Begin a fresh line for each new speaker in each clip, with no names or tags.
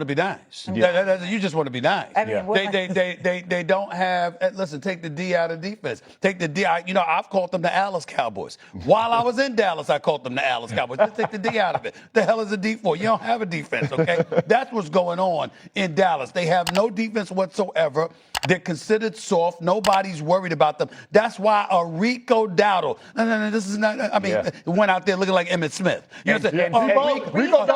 to be nice. You just want to be nice.
I mean,
They don't have. Listen, take the D out of defense. Take the D. I've called them the Alice Cowboys. While I was in Dallas, I called them the Alice Cowboys. Just take the D out of it. The hell is a D for? You don't have a defense, okay? That's what's going on in Dallas. They have no defense whatsoever. They're considered soft. Nobody's worried about them. That's why a Rico Dowdle. No, this is not. I mean, went out there looking like Emmitt Smith. You know what I'm saying?
Rico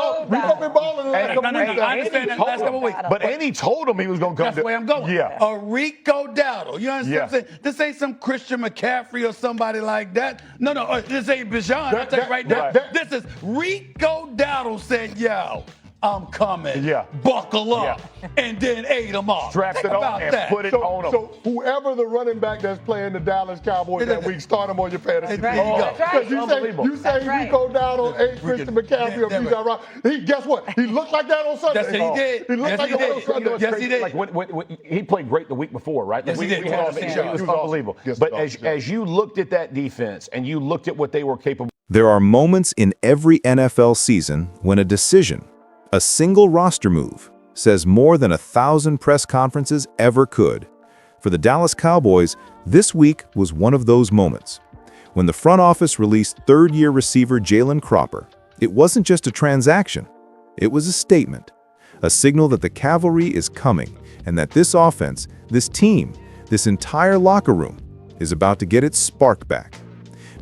been balling the last couple weeks.
I understand that last couple weeks.
But Andy told him he was going to come.
That's where I'm going.
Yeah.
A Rico Dowdle. You understand what I'm saying? This ain't some Christian McCaffrey or somebody like that. No, this ain't Bijan. I'll tell you right now. This is Rico Dowdle said, yo, I'm coming.
Yeah.
Buckle up. And then ate him up.
Strapped it on and put it on him.
So whoever the running back that's playing the Dallas Cowboys that week, start him on your fantasy team.
There you go.
That's
Because you say Rico Dowdle ain't Christian McCaffrey or Bijan Robinson. Guess what? He looked like that on Sunday.
That's what he did.
He looked like that on Sunday.
Yes, he did.
Like when he played great the week before, right?
Yes, he did.
He was unbelievable. But as you looked at that defense and you looked at what they were capable.
There are moments in every NFL season when a decision, a single roster move, says more than 1,000 press conferences ever could. For the Dallas Cowboys, this week was one of those moments. When the front office released third-year receiver Jalen Cropper, it wasn't just a transaction. It was a statement, a signal that the cavalry is coming and that this offense, this team, this entire locker room is about to get its spark back.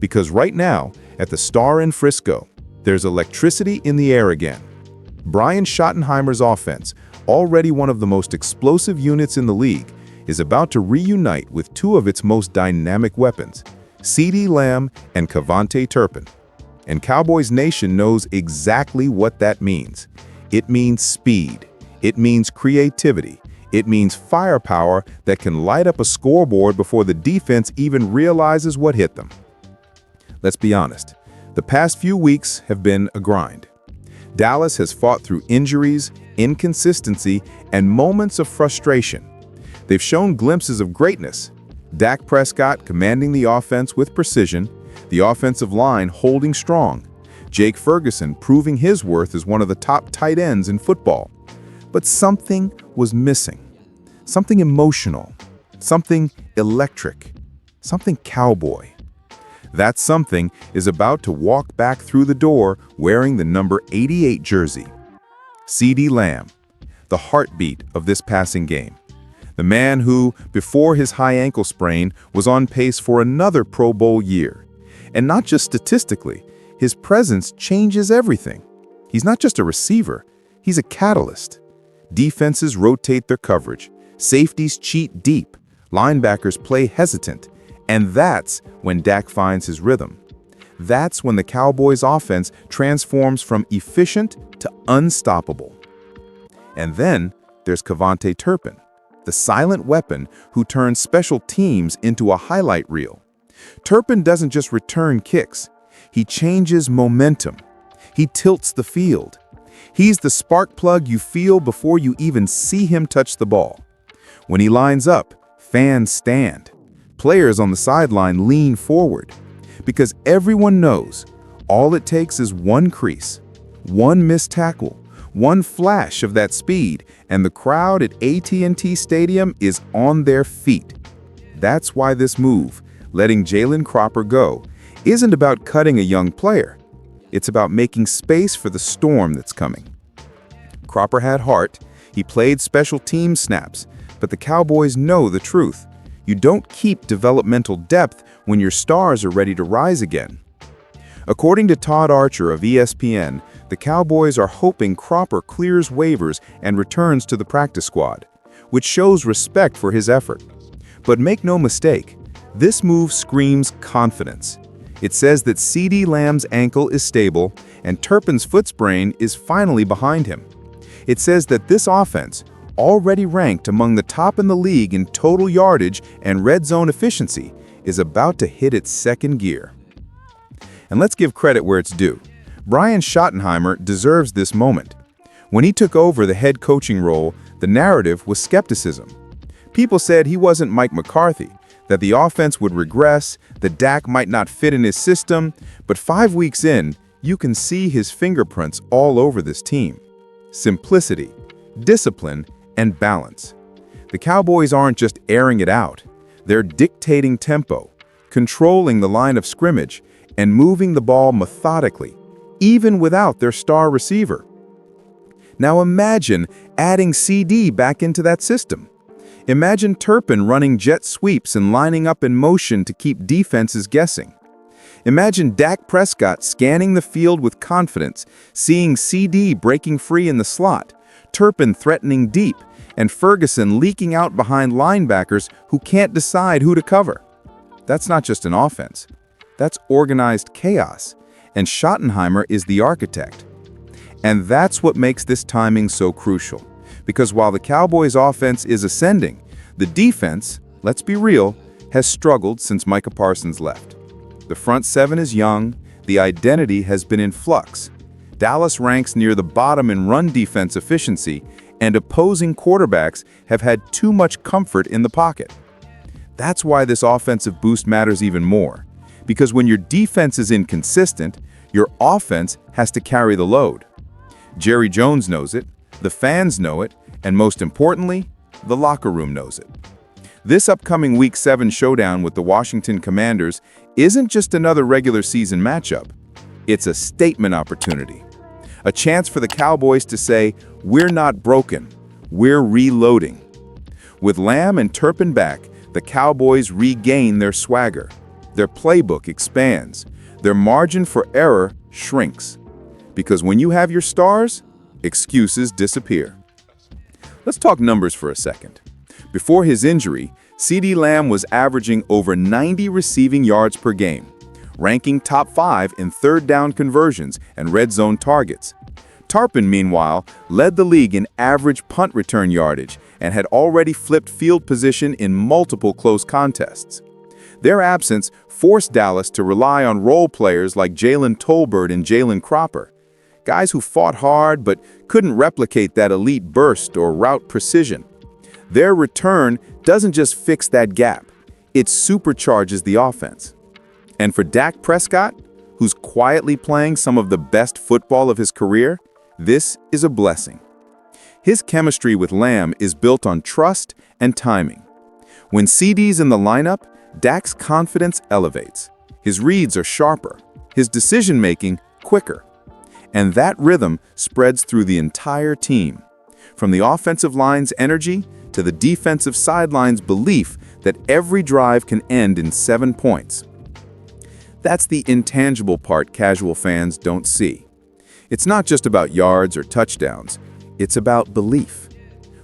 Because right now, at the Star in Frisco, there's electricity in the air again. Brian Schottenheimer's offense, already one of the most explosive units in the league, is about to reunite with two of its most dynamic weapons, CeeDee Lamb and Cavante Turpin. And Cowboys Nation knows exactly what that means. It means speed. It means creativity. It means firepower that can light up a scoreboard before the defense even realizes what hit them. Let's be honest, the past few weeks have been a grind. Dallas has fought through injuries, inconsistency, and moments of frustration. They've shown glimpses of greatness. Dak Prescott commanding the offense with precision, the offensive line holding strong, Jake Ferguson proving his worth as one of the top tight ends in football. But something was missing. Something emotional, something electric, something cowboy. That something is about to walk back through the door wearing the number 88 jersey. CeeDee Lamb, the heartbeat of this passing game. The man who, before his high ankle sprain, was on pace for another Pro Bowl year. And not just statistically, his presence changes everything. He's not just a receiver, he's a catalyst. Defenses rotate their coverage, safeties cheat deep, linebackers play hesitant, and that's when Dak finds his rhythm. That's when the Cowboys' offense transforms from efficient to unstoppable. And then there's Cavante Turpin, the silent weapon who turns special teams into a highlight reel. Turpin doesn't just return kicks, he changes momentum. He tilts the field. He's the spark plug you feel before you even see him touch the ball. When he lines up, fans stand. Players on the sideline lean forward. Because everyone knows, all it takes is one crease, one missed tackle, one flash of that speed, and the crowd at AT&T Stadium is on their feet. That's why this move, letting Jalen Cropper go, isn't about cutting a young player. It's about making space for the storm that's coming. Cropper had heart, he played special team snaps, but the Cowboys know the truth. You don't keep developmental depth when your stars are ready to rise again. According to Todd Archer of ESPN, the Cowboys are hoping Cropper clears waivers and returns to the practice squad, which shows respect for his effort. But make no mistake, this move screams confidence. It says that CeeDee Lamb's ankle is stable and Turpin's foot sprain is finally behind him. It says that this offense, already ranked among the top in the league in total yardage and red zone efficiency, is about to hit its second gear. And let's give credit where it's due. Brian Schottenheimer deserves this moment. When he took over the head coaching role, the narrative was skepticism. People said he wasn't Mike McCarthy, that the offense would regress, that Dak might not fit in his system, but 5 weeks in, you can see his fingerprints all over this team. Simplicity, discipline, and balance. The Cowboys aren't just airing it out. They're dictating tempo, controlling the line of scrimmage, and moving the ball methodically, even without their star receiver. Now imagine adding CD back into that system. Imagine Turpin running jet sweeps and lining up in motion to keep defenses guessing. Imagine Dak Prescott scanning the field with confidence, seeing CD breaking free in the slot, Turpin threatening deep, and Ferguson leaking out behind linebackers who can't decide who to cover. That's not just an offense. That's organized chaos, and Schottenheimer is the architect. And that's what makes this timing so crucial. Because while the Cowboys' offense is ascending, the defense, let's be real, has struggled since Micah Parsons left. The front seven is young, the identity has been in flux. Dallas ranks near the bottom in run defense efficiency, and opposing quarterbacks have had too much comfort in the pocket. That's why this offensive boost matters even more. Because when your defense is inconsistent, your offense has to carry the load. Jerry Jones knows it, the fans know it, and most importantly, the locker room knows it. This upcoming Week 7 showdown with the Washington Commanders isn't just another regular season matchup. It's a statement opportunity. A chance for the Cowboys to say, "We're not broken, we're reloading." With Lamb and Turpin back, the Cowboys regain their swagger. Their playbook expands. Their margin for error shrinks. Because when you have your stars, excuses disappear. Let's talk numbers for a second. Before his injury, CeeDee Lamb was averaging over 90 receiving yards per game, ranking top 5 in third down conversions and red zone targets. Turpin, meanwhile, led the league in average punt return yardage and had already flipped field position in multiple close contests. Their absence forced Dallas to rely on role players like Jalen Tolbert and Jalen Cropper, guys who fought hard but couldn't replicate that elite burst or route precision. Their return doesn't just fix that gap, it supercharges the offense. And for Dak Prescott, who's quietly playing some of the best football of his career, this is a blessing. His chemistry with Lamb is built on trust and timing. When CD's in the lineup, Dak's confidence elevates. His reads are sharper, his decision-making quicker. And that rhythm spreads through the entire team. From the offensive line's energy to the defensive sideline's belief that every drive can end in 7 points. That's the intangible part casual fans don't see. It's not just about yards or touchdowns, it's about belief.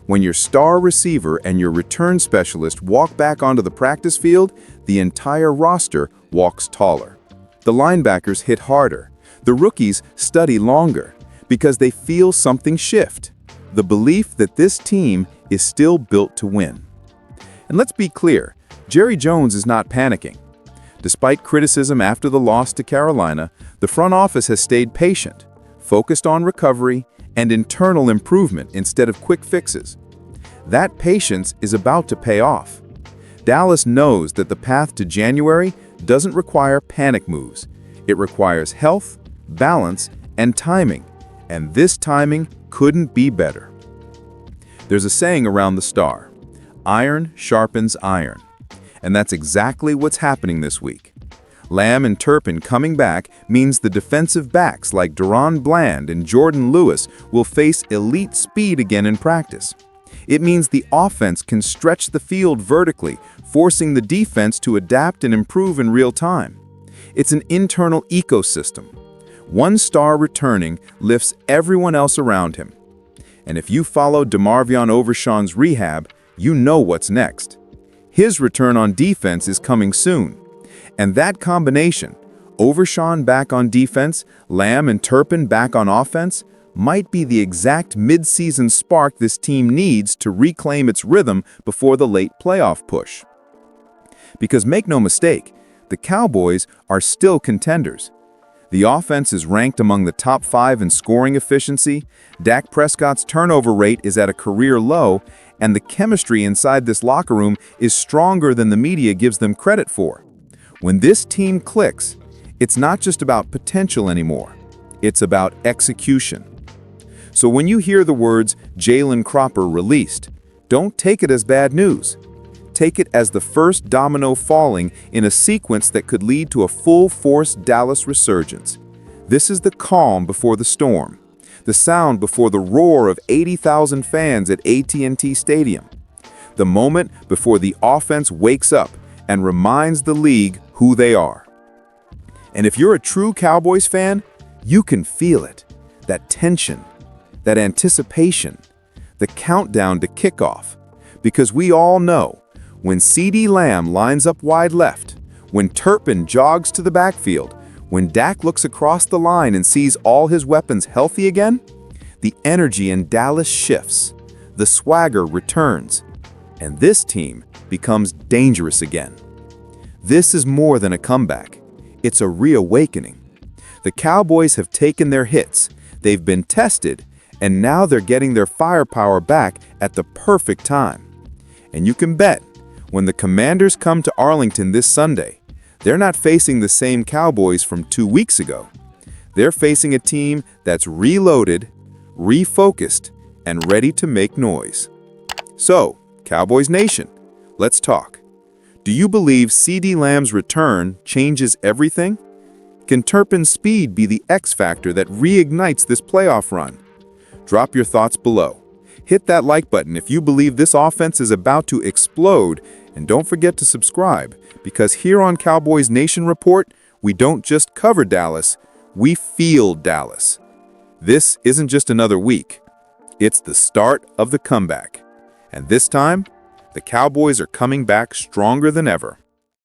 When your star receiver and your return specialist walk back onto the practice field, the entire roster walks taller. The linebackers hit harder. The rookies study longer because they feel something shift. The belief that this team is still built to win. And let's be clear, Jerry Jones is not panicking. Despite criticism after the loss to Carolina, the front office has stayed patient, focused on recovery and internal improvement instead of quick fixes. That patience is about to pay off. Dallas knows that the path to January doesn't require panic moves. It requires health, balance, and timing, and this timing couldn't be better. There's a saying around the Star, iron sharpens iron, and that's exactly what's happening this week. Lamb and Turpin coming back means the defensive backs like Deron Bland and Jordan Lewis will face elite speed again in practice. It means the offense can stretch the field vertically, forcing the defense to adapt and improve in real time. It's an internal ecosystem. One star returning lifts everyone else around him. And if you follow DeMarvion Overshown's rehab, you know what's next. His return on defense is coming soon. And that combination, Overshown back on defense, Lamb and Turpin back on offense, might be the exact mid-season spark this team needs to reclaim its rhythm before the late playoff push. Because make no mistake, the Cowboys are still contenders. The offense is ranked among the top 5 in scoring efficiency, Dak Prescott's turnover rate is at a career low, and the chemistry inside this locker room is stronger than the media gives them credit for. When this team clicks, it's not just about potential anymore. It's about execution. So when you hear the words Jalen Cropper released, don't take it as bad news. Take it as the first domino falling in a sequence that could lead to a full-force Dallas resurgence. This is the calm before the storm, the sound before the roar of 80,000 fans at AT&T Stadium, the moment before the offense wakes up and reminds the league who they are. And if you're a true Cowboys fan, you can feel it, that tension, that anticipation, the countdown to kickoff, because we all know when CeeDee Lamb lines up wide left, when Turpin jogs to the backfield, when Dak looks across the line and sees all his weapons healthy again, the energy in Dallas shifts, the swagger returns, and this team becomes dangerous again. This is more than a comeback. It's a reawakening. The Cowboys have taken their hits, they've been tested, and now they're getting their firepower back at the perfect time. And you can bet, when the Commanders come to Arlington this Sunday, they're not facing the same Cowboys from 2 weeks ago. They're facing a team that's reloaded, refocused, and ready to make noise. So, Cowboys Nation, let's talk. Do you believe CeeDee Lamb's return changes everything? Can Turpin's speed be the X factor that reignites this playoff run? Drop your thoughts below. Hit that like button if you believe this offense is about to explode, and don't forget to subscribe, because here on Cowboys Nation Report, we don't just cover Dallas, we feel Dallas. This isn't just another week. It's the start of the comeback. And this time, the Cowboys are coming back stronger than ever.